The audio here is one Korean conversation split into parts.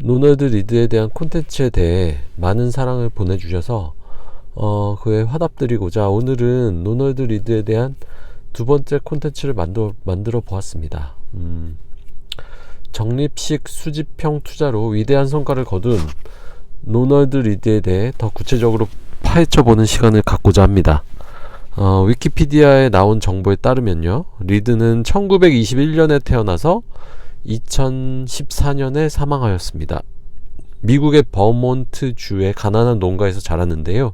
로널드 리드에 대한 콘텐츠에 대해 많은 사랑을 보내주셔서 그에 화답드리고자 오늘은 로널드 리드에 대한 두 번째 콘텐츠를 만들어 보았습니다. 적립식 수집형 투자로 위대한 성과를 거둔 로널드 리드에 대해 더 구체적으로 파헤쳐보는 시간을 갖고자 합니다. 위키피디아에 나온 정보에 따르면요, 리드는 1921년에 태어나서 2014년에 사망하였습니다. 미국의 버몬트 주의 가난한 농가에서 자랐는데요,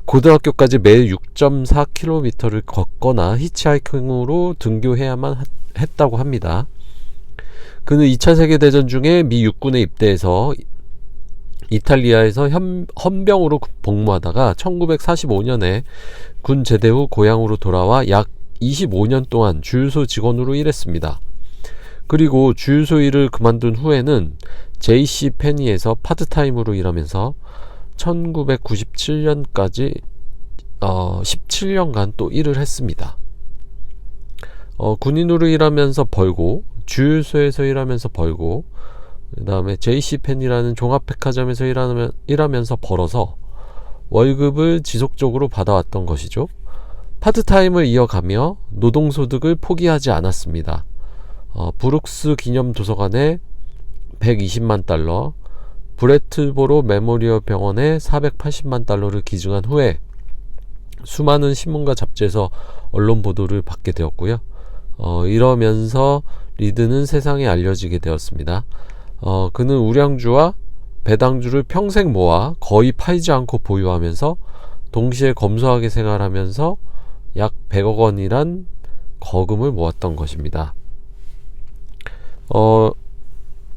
고등학교까지 매일 6.4km를 걷거나 히치하이킹으로 등교해야만 했다고 합니다. 그는 2차 세계대전 중에 미 육군에 입대해서 이탈리아에서 헌병으로 복무하다가 1945년에 군 제대 후 고향으로 돌아와 약 25년 동안 주유소 직원으로 일했습니다. 그리고 주유소 일을 그만둔 후에는 JC 페니에서 파트타임으로 일하면서 1997년까지 17년간 또 일을 했습니다. 군인으로 일하면서 벌고, 주유소에서 일하면서 벌고, 그 다음에 JC펜이라는 종합백화점에서 일하면서 벌어서 월급을 지속적으로 받아왔던 것이죠. 파트타임을 이어가며 노동소득을 포기하지 않았습니다. 브룩스 기념 도서관에 120만 달러, 브래틀보로 메모리얼 병원에 480만 달러를 기증한 후에 수많은 신문과 잡지에서 언론 보도를 받게 되었고요. 이러면서 리드는 세상에 알려지게 되었습니다. 그는 우량주와 배당주를 평생 모아 거의 팔지 않고 보유하면서 동시에 검소하게 생활하면서 약 100억 원이란 거금을 모았던 것입니다.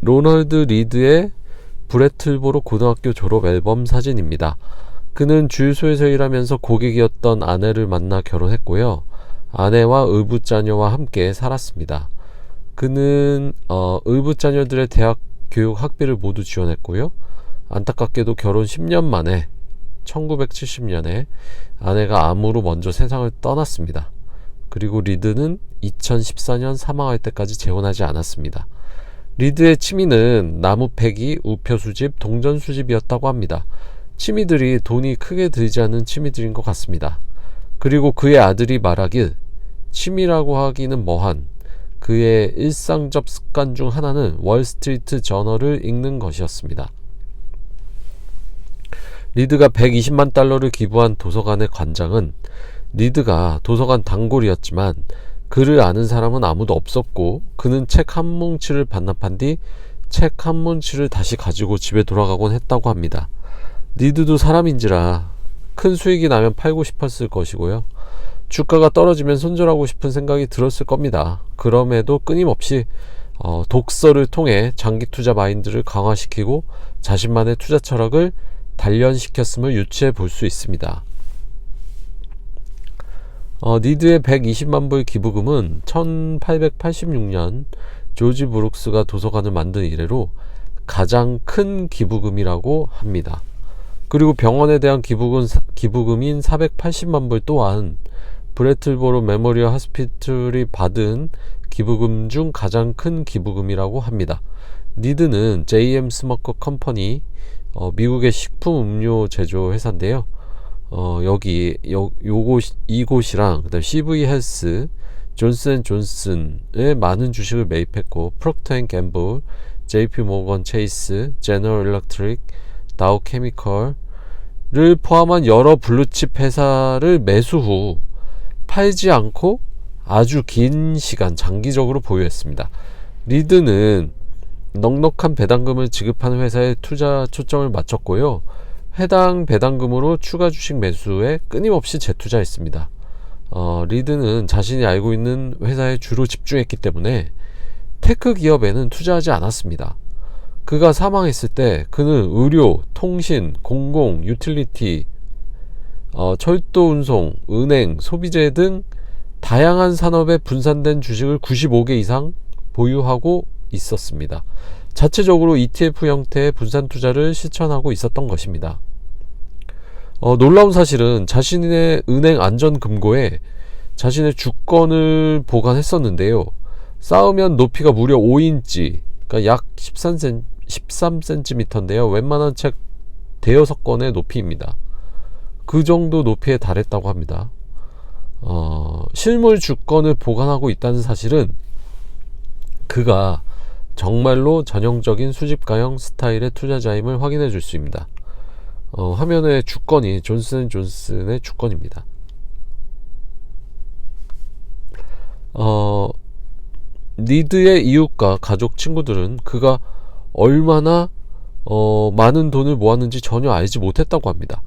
로널드 리드의 브래틀보로 고등학교 졸업 앨범 사진입니다. 그는 주유소에서 일하면서 고객이었던 아내를 만나 결혼했고요, 아내와 의붓자녀와 함께 살았습니다. 그는 의붓자녀들의 대학 교육 학비를 모두 지원했고요, 안타깝게도 결혼 10년 만에 1970년에 아내가 암으로 먼저 세상을 떠났습니다. 그리고 리드는 2014년 사망할 때까지 재혼하지 않았습니다. 리드의 취미는 나무 패기, 우표 수집, 동전 수집이었다고 합니다. 취미들이 돈이 크게 들지 않는 취미들인 것 같습니다. 그리고 그의 아들이 말하길, 취미라고 하기는 뭐한 그의 일상적 습관 중 하나는 월스트리트 저널을 읽는 것이었습니다. 리드가 120만 달러를 기부한 도서관의 관장은 리드가 도서관 단골이었지만 그를 아는 사람은 아무도 없었고, 그는 책 한 뭉치를 반납한 뒤 책 한 뭉치를 다시 가지고 집에 돌아가곤 했다고 합니다. 리드도 사람인지라 큰 수익이 나면 팔고 싶었을 것이고요, 주가가 떨어지면 손절하고 싶은 생각이 들었을 겁니다. 그럼에도 끊임없이 독서를 통해 장기 투자 마인드를 강화시키고 자신만의 투자 철학을 단련시켰음을 유추해 볼 수 있습니다. 리드의 120만 불 기부금은 1886년 조지 브룩스가 도서관을 만든 이래로 가장 큰 기부금이라고 합니다. 그리고 병원에 대한 기부금인 480만 불 또한 브래틀보로 메모리얼 하스피틀이 받은 기부금 중 가장 큰 기부금이라고 합니다. 리드는 JM 스머커 컴퍼니, 미국의 식품 음료 제조 회사인데요, 이곳이랑 그다음 CV 헬스, 존슨앤존슨의 많은 주식을 매입했고, 프록터 앤 갬블, JP 모건 체이스, 제너럴 일렉트릭, 다우 케미컬을 포함한 여러 블루칩 회사를 매수 후 팔지 않고 아주 긴 시간 장기적으로 보유했습니다. 리드는 넉넉한 배당금을 지급하는 회사에 투자 초점을 맞췄고요, 해당 배당금으로 추가 주식 매수에 끊임없이 재투자했습니다. 리드는 자신이 알고 있는 회사에 주로 집중했기 때문에 테크 기업에는 투자하지 않았습니다. 그가 사망했을 때 그는 의료, 통신, 공공, 유틸리티, 철도 운송, 은행, 소비재 등 다양한 산업에 분산된 주식을 95개 이상 보유하고 있었습니다. 자체적으로 ETF 형태의 분산 투자를 실천하고 있었던 것입니다. 놀라운 사실은 자신의 은행 안전금고에 자신의 주권을 보관했었는데요, 쌓으면 높이가 무려 5인치, 그러니까 약 13cm인데요. 웬만한 책 대여섯 권의 높이입니다. 그 정도 높이에 달했다고 합니다. 실물 주권을 보관하고 있다는 사실은 그가 정말로 전형적인 수집가형 스타일의 투자자임을 확인해 줄 수 있습니다. 화면의 주권이 존슨앤존슨의 주권입니다. 리드의 이웃과 가족 친구들은 그가 얼마나 많은 돈을 모았는지 전혀 알지 못했다고 합니다.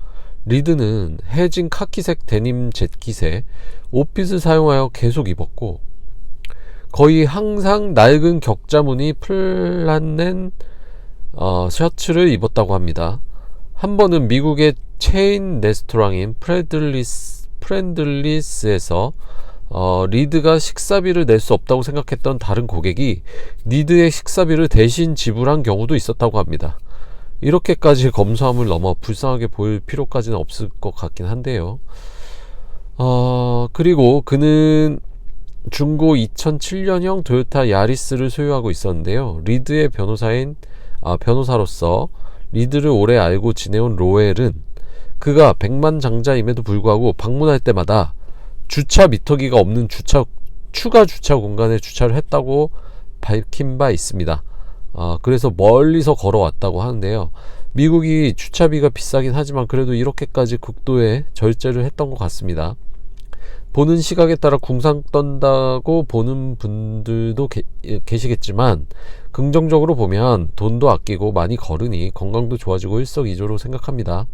리드는 해진 카키색 데님 재킷에 옷핏을 사용하여 계속 입었고 거의 항상 낡은 격자무늬 플란넨 셔츠를 입었다고 합니다. 한 번은 미국의 체인 레스토랑인 프렌들리스에서 리드가 식사비를 낼 수 없다고 생각했던 다른 고객이 리드의 식사비를 대신 지불한 경우도 있었다고 합니다. 이렇게까지 검소함을 넘어 불쌍하게 보일 필요까지는 없을 것 같긴 한데요. 그리고 그는 중고 2007년형 토요타 야리스를 소유하고 있었는데요. 리드의 변호사로서 리드를 오래 알고 지내온 로엘은 그가 백만장자임에도 불구하고 방문할 때마다 주차 미터기가 없는 추가 주차 공간에 주차를 했다고 밝힌 바 있습니다. 그래서 멀리서 걸어왔다고 하는데요. 미국이 주차비가 비싸긴 하지만 그래도 이렇게까지 극도의 절제를 했던 것 같습니다. 보는 시각에 따라 궁상 떤다고 보는 분들도 계시겠지만 긍정적으로 보면 돈도 아끼고 많이 걸으니 건강도 좋아지고 일석이조로 생각합니다.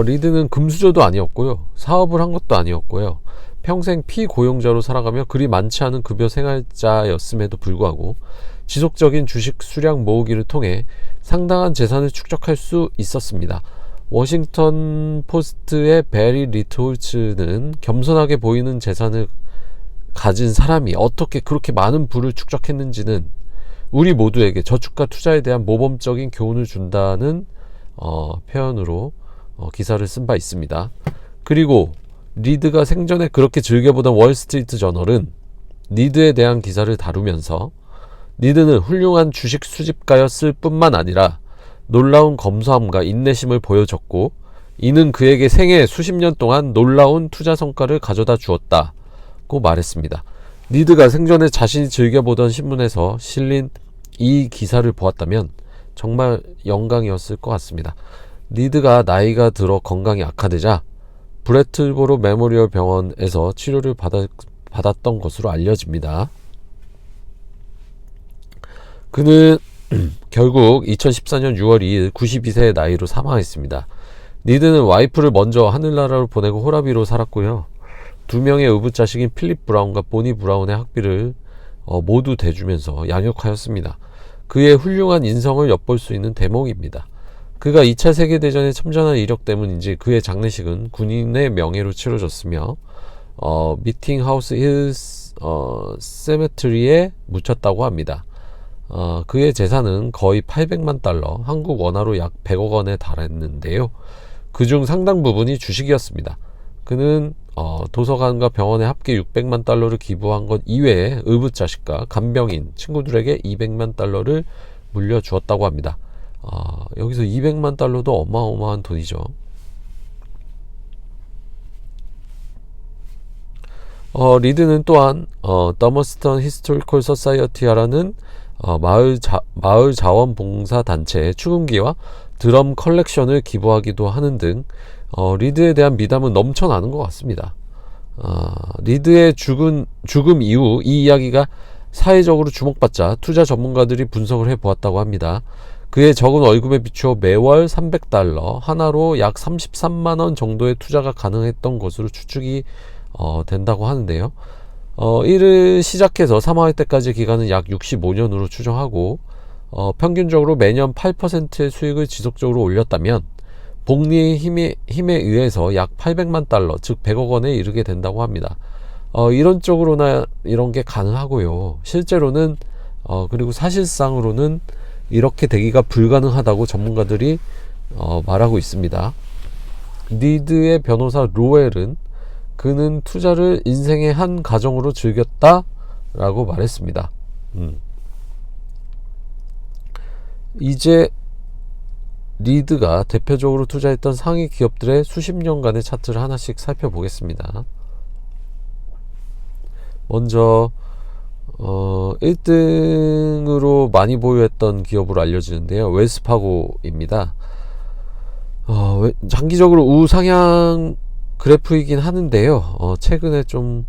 리드는 금수저도 아니었고요. 사업을 한 것도 아니었고요. 평생 피고용자로 살아가며 그리 많지 않은 급여 생활자였음에도 불구하고 지속적인 주식 수량 모으기를 통해 상당한 재산을 축적할 수 있었습니다. 워싱턴 포스트의 베리 리트홀츠는 겸손하게 보이는 재산을 가진 사람이 어떻게 그렇게 많은 부를 축적했는지는 우리 모두에게 저축과 투자에 대한 모범적인 교훈을 준다는 표현으로 기사를 쓴 바 있습니다. 그리고 리드가 생전에 그렇게 즐겨보던 월스트리트 저널은 리드에 대한 기사를 다루면서 리드는 훌륭한 주식 수집가였을 뿐만 아니라 놀라운 검소함과 인내심을 보여줬고 이는 그에게 생애 수십 년 동안 놀라운 투자 성과를 가져다 주었다고 말했습니다. 리드가 생전에 자신이 즐겨보던 신문에서 실린 이 기사를 보았다면 정말 영광이었을 것 같습니다. 리드가 나이가 들어 건강이 악화되자 브래틀보로 메모리얼 병원에서 치료를 받았던 것으로 알려집니다. 그는 결국 2014년 6월 2일 92세의 나이로 사망했습니다. 리드는 와이프를 먼저 하늘나라로 보내고 호라비로 살았고요. 두 명의 의붓자식인 필립 브라운과 보니 브라운의 학비를 모두 대주면서 양육하였습니다. 그의 훌륭한 인성을 엿볼 수 있는 대목입니다. 그가 2차 세계대전에 참전한 이력 때문인지 그의 장례식은 군인의 명예로 치러졌으며 미팅하우스 힐 세메트리에 묻혔다고 합니다. 그의 재산은 거의 800만 달러, 한국 원화로 약 100억 원에 달했는데요. 그중 상당 부분이 주식이었습니다. 그는 도서관과 병원에 합계 600만 달러를 기부한 것 이외에 의붓자식과 간병인, 친구들에게 200만 달러를 물려주었다고 합니다. 여기서 200만 달러도 어마어마한 돈이죠. 리드는 또한 더머스턴 히스토리컬 서사이어티라는 마을 자원봉사 단체에 축음기와 드럼 컬렉션을 기부하기도 하는 등 리드에 대한 미담은 넘쳐나는 것 같습니다. 리드의 죽음 이후 이 이야기가 사회적으로 주목받자 투자 전문가들이 분석을 해보았다고 합니다. 그의 적은 월급에 비추어 매월 300달러, 하나로 약 33만원 정도의 투자가 가능했던 것으로 추측이 된다고 하는데요. 이를 시작해서 사망할 때까지 기간은 약 65년으로 추정하고 평균적으로 매년 8%의 수익을 지속적으로 올렸다면 복리의 힘에 의해서 약 800만 달러, 즉 100억 원에 이르게 된다고 합니다. 이론적으로나 이런 게 가능하고요. 실제로는 그리고 사실상으로는 이렇게 되기가 불가능하다고 전문가들이 말하고 있습니다. 리드의 변호사 로웰은 그는 투자를 인생의 한 과정으로 즐겼다 라고 말했습니다. 이제 리드가 대표적으로 투자했던 상위 기업들의 수십 년간의 차트를 하나씩 살펴보겠습니다. 먼저 1등으로 많이 보유했던 기업으로 알려지는데요, 웰스파고입니다. 장기적으로 우상향 그래프이긴 하는데요, 최근에 좀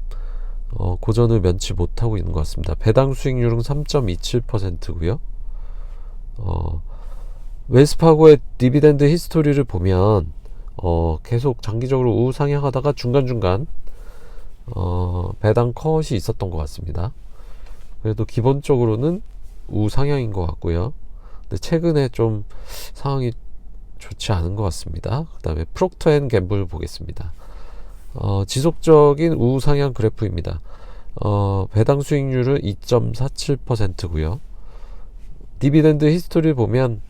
고전을 면치 못하고 있는 것 같습니다. 배당 수익률은 3.27%고요. 웰스파고의 디비덴드 히스토리를 보면 계속 장기적으로 우상향하다가 중간중간 배당 컷이 있었던 것 같습니다. 그래도 기본적으로는 우상향인 것 같고요. 근데 최근에 좀 상황이 좋지 않은 것 같습니다. 그 다음에 프록터 앤 갬블 보겠습니다. 지속적인 우상향 그래프입니다. 배당 수익률은 2.47%고요. 디비덴드 히스토리를 보면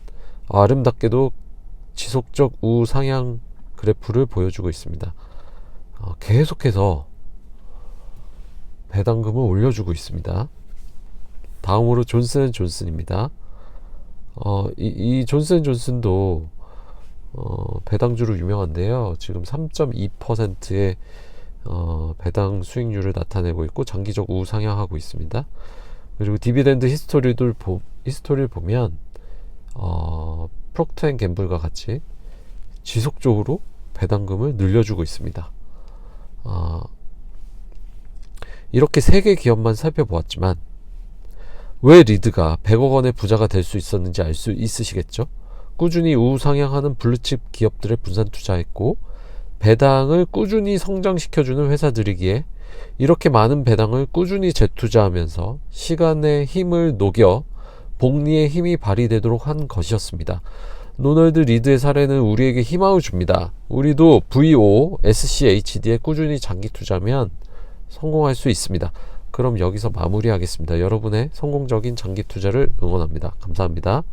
아름답게도 지속적 우상향 그래프를 보여주고 있습니다. 계속해서 배당금을 올려주고 있습니다. 다음으로 존슨앤존슨입니다. 이 존슨앤존슨도 배당주로 유명한데요, 지금 3.2%의 배당 수익률을 나타내고 있고 장기적 우상향하고 있습니다. 그리고 디비덴드 히스토리를 보면 프록터 앤 갬블과 같이 지속적으로 배당금을 늘려주고 있습니다. 이렇게 3개 기업만 살펴보았지만 왜 리드가 100억 원의 부자가 될 수 있었는지 알 수 있으시겠죠? 꾸준히 우상향하는 블루칩 기업들에 분산 투자했고 배당을 꾸준히 성장시켜주는 회사들이기에 이렇게 많은 배당을 꾸준히 재투자하면서 시간의 힘을 녹여 복리의 힘이 발휘되도록 한 것이었습니다. 로널드 리드의 사례는 우리에게 희망을 줍니다. 우리도 VOSCHD에 꾸준히 장기 투자하면 성공할 수 있습니다. 그럼 여기서 마무리하겠습니다. 여러분의 성공적인 장기 투자를 응원합니다. 감사합니다.